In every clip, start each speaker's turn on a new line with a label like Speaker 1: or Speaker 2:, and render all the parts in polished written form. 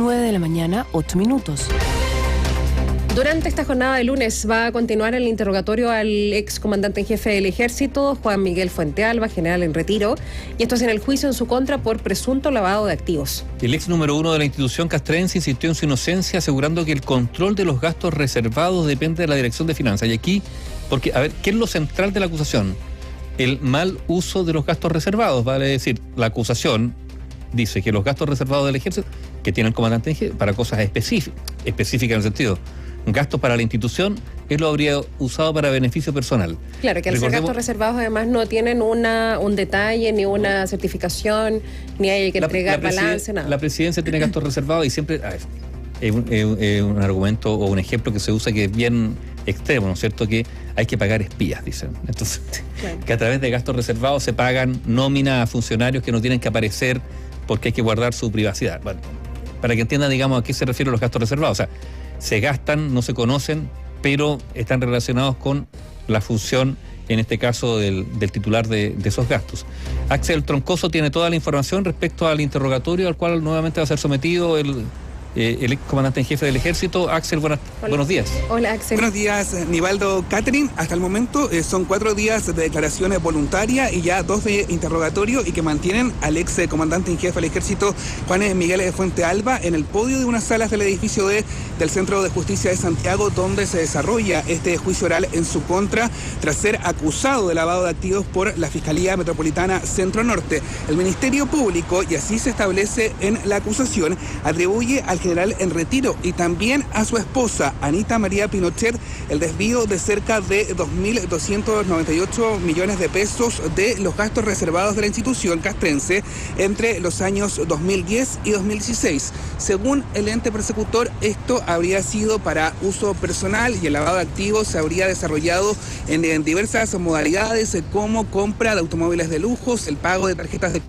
Speaker 1: 9:08 a.m.
Speaker 2: Durante esta jornada de lunes va a continuar el interrogatorio al ex comandante en jefe del Ejército, Juan Miguel Fuentealba, general en retiro, y esto es en el juicio en su contra por presunto lavado de activos.
Speaker 3: El ex número 1 de la institución castrense insistió en su inocencia, asegurando que el control de los gastos reservados depende de la Dirección de Finanzas. Y aquí, porque, a ver, ¿qué es lo central de la acusación? El mal uso de los gastos reservados, vale decir, la acusación dice que los gastos reservados del Ejército, que tiene el comandante en jefe, para cosas específicas en el sentido gastos para la institución, él lo habría usado para beneficio personal.
Speaker 2: Claro, que al ser gastos reservados además no tienen un detalle, ni una certificación, ni hay que entregar balance, nada.
Speaker 3: La presidencia tiene gastos reservados y siempre es un argumento o un ejemplo que se usa que es bien extremo, ¿no es cierto? Que hay que pagar espías, dicen. Entonces, claro, que a través de gastos reservados se pagan nóminas a funcionarios que no tienen que aparecer porque hay que guardar su privacidad. Bueno, para que entiendan, digamos, a qué se refieren los gastos reservados. O sea, se gastan, no se conocen, pero están relacionados con la función, en este caso, del titular de esos gastos. Axel Troncoso tiene toda la información respecto al interrogatorio al cual nuevamente va a ser sometido el ex comandante en jefe del Ejército. Axel, buenos días.
Speaker 2: Hola, Axel.
Speaker 4: Buenos días, Nivaldo, Catherine. Hasta el momento son 4 días de declaraciones voluntarias y ya 2 de interrogatorio, y que mantienen al ex comandante en jefe del Ejército, Juan Miguel Fuentealba, en el podio de unas salas del edificio del Centro de Justicia de Santiago, donde se desarrolla este juicio oral en su contra, tras ser acusado de lavado de activos por la Fiscalía Metropolitana Centro Norte. El Ministerio Público, y así se establece en la acusación, atribuye al general en retiro y también a su esposa, Anita María Pinochet, el desvío de cerca de 2.298 millones de pesos de los gastos reservados de la institución castrense entre los años 2010 y 2016. Según el ente persecutor, esto habría sido para uso personal y el lavado de activos se habría desarrollado en diversas modalidades, como compra de automóviles de lujos, el pago de tarjetas de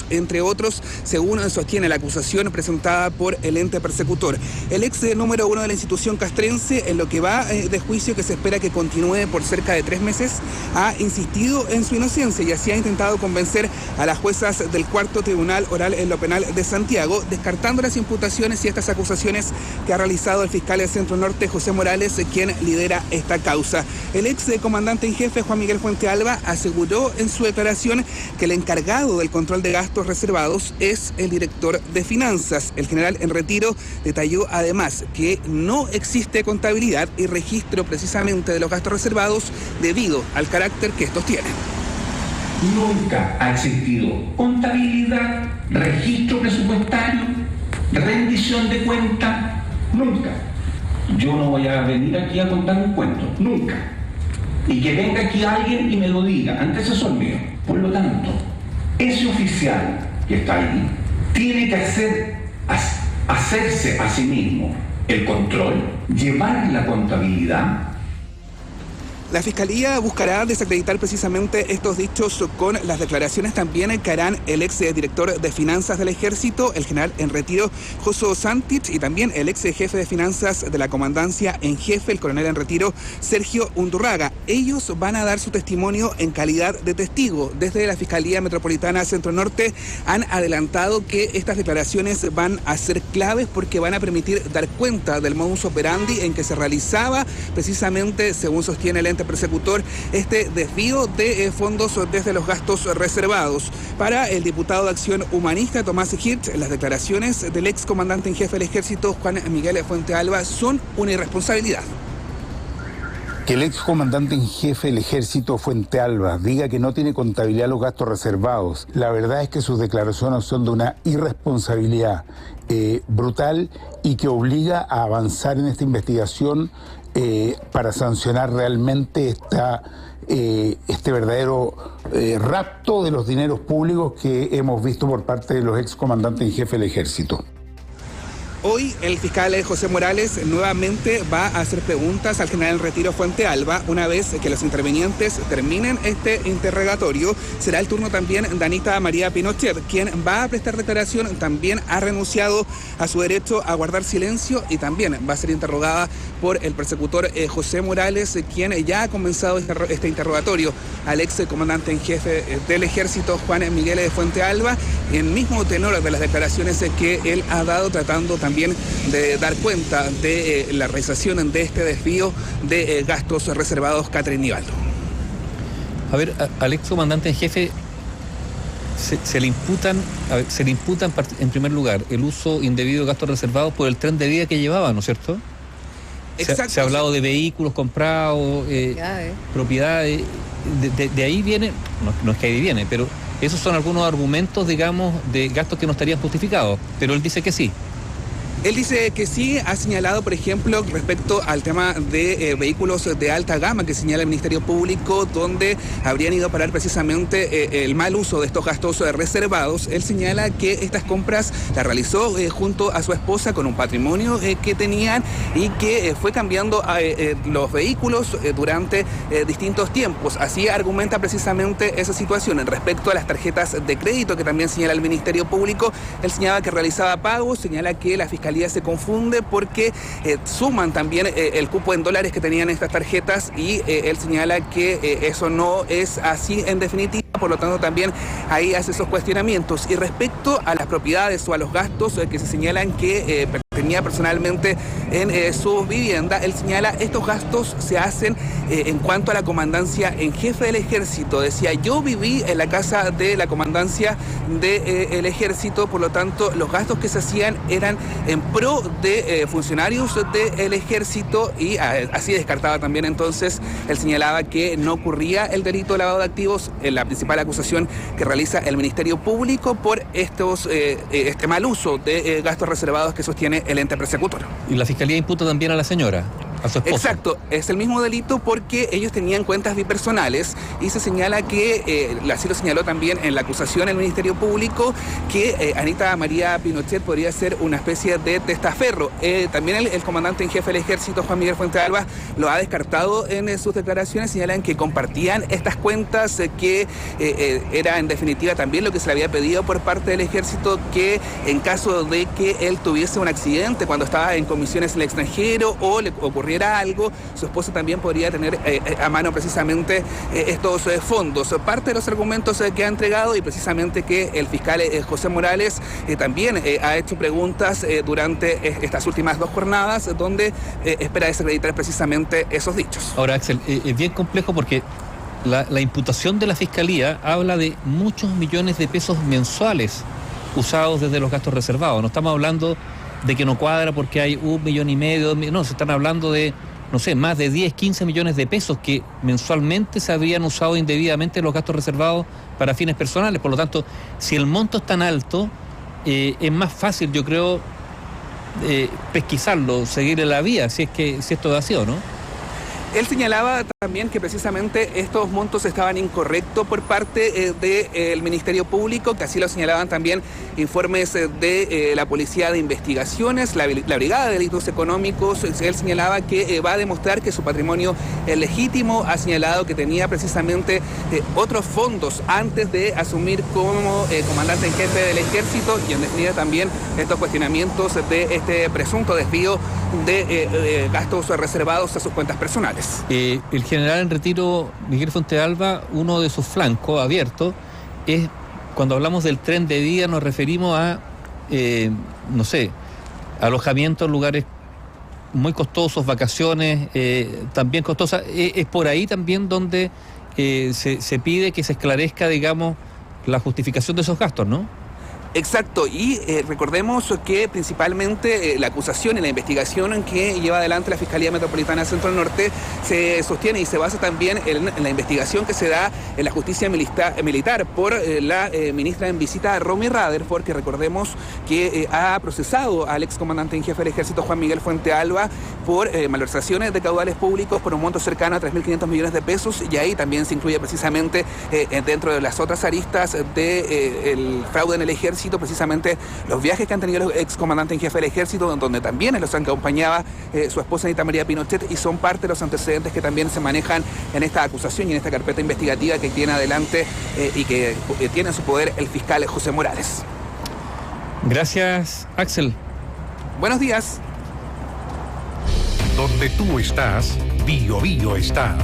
Speaker 4: entre otros, según sostiene la acusación presentada por el ente persecutor. El ex número 1 de la institución castrense, en lo que va de juicio, que se espera que continúe por cerca de 3 meses, ha insistido en su inocencia y así ha intentado convencer a las juezas del Cuarto Tribunal Oral en lo Penal de Santiago, descartando las imputaciones y estas acusaciones que ha realizado el fiscal del Centro Norte, José Morales, quien lidera esta causa. El ex comandante en jefe, Juan Miguel Fuentealba, aseguró en su declaración que el encargado del control de gastos reservados es el director de finanzas. El general en retiro detalló además que no existe contabilidad y registro precisamente de los gastos reservados debido al carácter que estos tienen.
Speaker 5: Nunca ha existido contabilidad, registro presupuestario, rendición de cuenta, nunca. Yo no voy a venir aquí a contar un cuento, nunca. Y que venga aquí alguien y me lo diga, antecesor mío. Por lo tanto, ese oficial que está ahí tiene que hacerse a sí mismo el control, llevar la contabilidad.
Speaker 4: La Fiscalía buscará desacreditar precisamente estos dichos con las declaraciones también que harán el ex director de Finanzas del Ejército, el general en retiro José Santich, y también el ex jefe de Finanzas de la Comandancia en Jefe, el coronel en retiro Sergio Undurraga. Ellos van a dar su testimonio en calidad de testigo. Desde la Fiscalía Metropolitana Centro Norte han adelantado que estas declaraciones van a ser claves porque van a permitir dar cuenta del modus operandi en que se realizaba precisamente, según sostiene el ente persecutor, este desvío de fondos desde los gastos reservados. Para el diputado de Acción Humanista, Tomás Hirsch, las declaraciones del ex comandante en jefe del Ejército, Juan Miguel Fuentealba, son una irresponsabilidad.
Speaker 6: Que el ex comandante en jefe del Ejército, Fuentealba, diga que no tiene contabilidad los gastos reservados, la verdad es que sus declaraciones son de una irresponsabilidad brutal y que obliga a avanzar en esta investigación para sancionar realmente este verdadero rapto de los dineros públicos que hemos visto por parte de los ex comandantes en jefe del Ejército.
Speaker 4: Hoy el fiscal José Morales nuevamente va a hacer preguntas al general en retiro Fuentealba. Una vez que los intervinientes terminen este interrogatorio, será el turno también de Anita María Pinochet, quien va a prestar declaración. También ha renunciado a su derecho a guardar silencio y también va a ser interrogada por el persecutor José Morales, quien ya ha comenzado este interrogatorio al ex comandante en jefe del Ejército, Juan Miguel Fuentealba, en mismo tenor de las declaraciones que él ha dado, tratando también también de dar cuenta de la realización de este desvío de gastos reservados. Catherine Nivaldo.
Speaker 3: A ver, al excomandante en jefe se le imputan en primer lugar el uso indebido de gastos reservados por el tren de vida que llevaba, ¿no es cierto?
Speaker 4: Exacto.
Speaker 3: Se ha hablado de vehículos comprados, propiedades, de ahí viene, no es que ahí viene, pero esos son algunos argumentos, digamos, de gastos que no estarían justificados, pero él dice que sí.
Speaker 4: Él dice que sí, ha señalado, por ejemplo, respecto al tema de vehículos de alta gama que señala el Ministerio Público, donde habrían ido a parar precisamente el mal uso de estos gastos reservados. Él señala que estas compras las realizó junto a su esposa con un patrimonio que tenían y que fue cambiando los vehículos durante distintos tiempos. Así argumenta precisamente esa situación. Respecto a las tarjetas de crédito que también señala el Ministerio Público, él señala que realizaba pagos, señala que la Fiscalía se confunde porque suman también el cupo en dólares que tenían estas tarjetas y él señala que eso no es así en definitiva, por lo tanto también ahí hace esos cuestionamientos. Y respecto a las propiedades o a los gastos que se señalan que tenía personalmente en su vivienda, él señala estos gastos se hacen en cuanto a la comandancia en jefe del ejército. Decía, yo viví en la casa de la comandancia del ejército, por lo tanto los gastos que se hacían eran en pro de funcionarios del ejército y así descartaba también entonces, él señalaba que no ocurría el delito de lavado de activos, la principal acusación que realiza el Ministerio Público por este mal uso de gastos reservados que sostiene el ente persecutor.
Speaker 3: Y la Fiscalía imputa también a la señora, a su esposa.
Speaker 4: Exacto, es el mismo delito porque ellos tenían cuentas bipersonales y se señala que, así lo señaló también en la acusación el Ministerio Público, que Anita María Pinochet podría ser una especie de testaferro. También el comandante en jefe del ejército, Juan Miguel Fuentealba, lo ha descartado en sus declaraciones, señalan que compartían estas cuentas, que era en definitiva también lo que se le había pedido por parte del ejército, que en caso de que él tuviese un accidente cuando estaba en comisiones en el extranjero o le ocurriera algo, su esposa también podría tener a mano precisamente estos fondos. Parte de los argumentos que ha entregado y precisamente que el fiscal José Morales también ha hecho preguntas durante estas últimas 2 jornadas donde espera desacreditar precisamente esos dichos.
Speaker 3: Ahora, Axel, es bien complejo porque la imputación de la Fiscalía habla de muchos millones de pesos mensuales usados desde los gastos reservados. No estamos hablando de que no cuadra porque hay 1,5 millones, no, se están hablando de, no sé, más de 10, 15 millones de pesos que mensualmente se habrían usado indebidamente los gastos reservados para fines personales. Por lo tanto, si el monto es tan alto, es más fácil, yo creo, pesquisarlo, seguirle la vía, si esto es así o no.
Speaker 4: Él señalaba también que precisamente estos montos estaban incorrectos por parte del Ministerio Público, que así lo señalaban también informes de la Policía de Investigaciones, la Brigada de Delitos Económicos. Él señalaba que va a demostrar que su patrimonio es legítimo, ha señalado que tenía precisamente otros fondos antes de asumir como comandante en jefe del ejército y en definitiva también estos cuestionamientos de este presunto desvío de gastos reservados a sus cuentas personales.
Speaker 3: El general en retiro, Miguel Fuentealba, uno de sus flancos abiertos es, cuando hablamos del tren de vida, nos referimos a, no sé, alojamiento en lugares muy costosos, vacaciones también costosas. Es por ahí también donde se pide que se esclarezca, digamos, la justificación de esos gastos, ¿no?
Speaker 4: Exacto, y recordemos que principalmente la acusación y la investigación que lleva adelante la Fiscalía Metropolitana Centro Norte se sostiene y se basa también en la investigación que se da en la justicia militar por la ministra en visita Romy Rutherford, que recordemos que ha procesado al excomandante en jefe del ejército Juan Miguel Fuentealba por malversaciones de caudales públicos por un monto cercano a 3.500 millones de pesos, y ahí también se incluye precisamente dentro de las otras aristas del fraude en el ejército, precisamente los viajes que han tenido los excomandantes en jefe del ejército, donde también los acompañaba su esposa Anita María Pinochet, y son parte de los antecedentes que también se manejan en esta acusación y en esta carpeta investigativa que tiene adelante y que tiene en su poder el fiscal José Morales.
Speaker 3: Gracias, Axel.
Speaker 4: Buenos días.
Speaker 1: Donde tú estás, Bio Bio está.